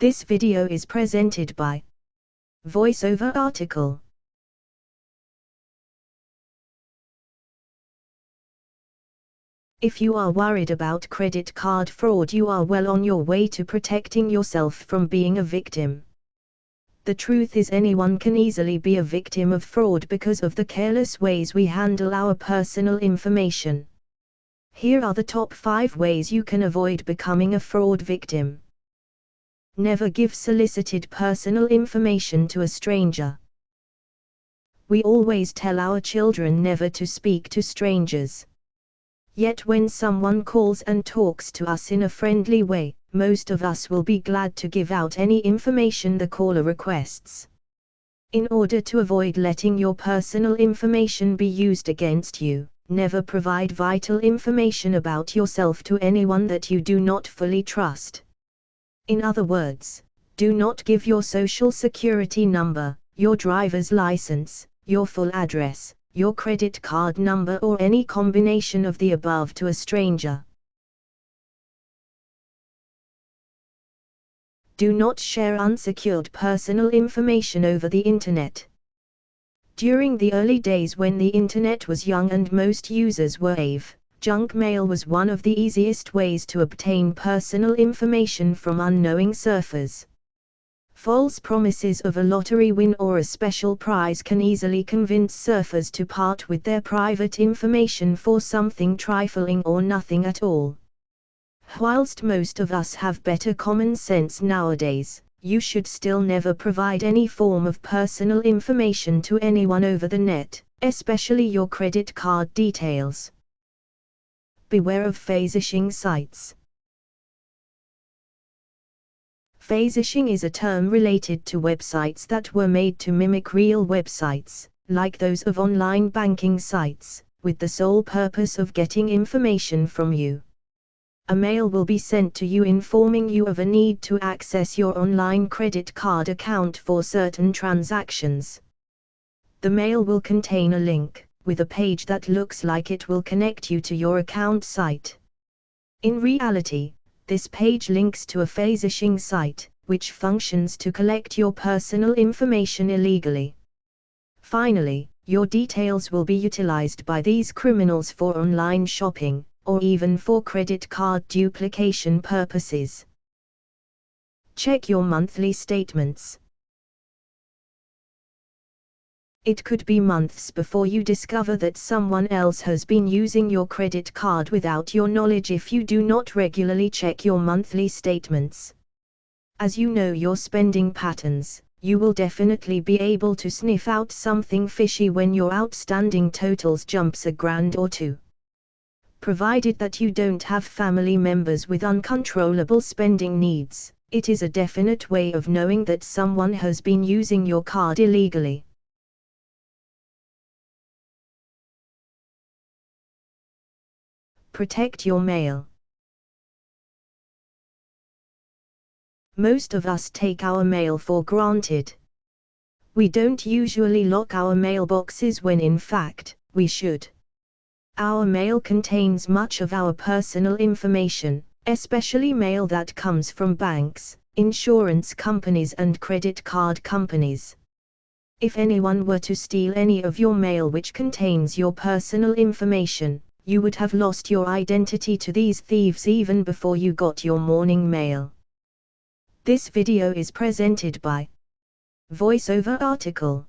This video is presented by VoiceOver Article. If you are worried about credit card fraud, you are well on your way to protecting yourself from being a victim. The truth is, anyone can easily be a victim of fraud because of the careless ways we handle our personal information. Here are the top 5 ways you can avoid becoming a fraud victim. Never give solicited personal information to a stranger. We always tell our children never to speak to strangers. Yet when someone calls and talks to us in a friendly way, most of us will be glad to give out any information the caller requests. In order to avoid letting your personal information be used against you, never provide vital information about yourself to anyone that you do not fully trust. In other words, do not give your social security number, your driver's license, your full address, your credit card number, or any combination of the above to a stranger. Do not share unsecured personal information over the internet. During the early days when the internet was young and most users were AV, junk mail was one of the easiest ways to obtain personal information from unknowing surfers. False promises of a lottery win or a special prize can easily convince surfers to part with their private information for something trifling or nothing at all. Whilst most of us have better common sense nowadays, you should still never provide any form of personal information to anyone over the net, especially your credit card details. Beware of phishing sites. Phishing is a term related to websites that were made to mimic real websites, like those of online banking sites, with the sole purpose of getting information from you. A mail will be sent to you informing you of a need to access your online credit card account for certain transactions. The mail will contain a link, with a page that looks like it will connect you to your account site. In reality, this page links to a phishing site, which functions to collect your personal information illegally. Finally, your details will be utilized by these criminals for online shopping, or even for credit card duplication purposes. Check your monthly statements. It could be months before you discover that someone else has been using your credit card without your knowledge if you do not regularly check your monthly statements. As you know your spending patterns, you will definitely be able to sniff out something fishy when your outstanding totals jumps $1,000 or $2,000. Provided that you don't have family members with uncontrollable spending needs, it is a definite way of knowing that someone has been using your card illegally. Protect your mail. Most of us take our mail for granted. We don't usually lock our mailboxes when in fact, we should. Our mail contains much of our personal information, especially mail that comes from banks, insurance companies and credit card companies. If anyone were to steal any of your mail which contains your personal information, you would have lost your identity to these thieves even before you got your morning mail. This video is presented by VoiceOver Article.